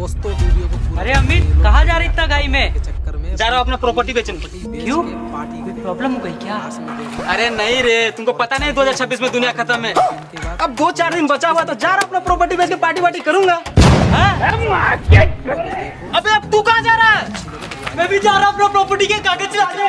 दोस्तों वीडियो को पूरा अरे अमित कहाँ जा रही इतना गाई में? के चक्कर में जा रहा हूँ अपना प्रॉपर्टी बेचने। क्यों? पार्टी कोई प्रॉब्लम हो गई क्या? अरे नहीं रे, तुमको पता नहीं 2026 में दुनिया खत्म है। अब 2-4 दिन बचा हुआ तो जा रहा अपना प्रॉपर्टी बेच के पार्टी वार्टी करूंगा। अबे अब तू कहाँ जा रहा है? मैं भी जा रहा हूँ अपना प्रॉपर्टी के कागज लाने।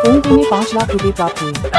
फोन पे में 5 लाख रुपए प्राप्त हुए।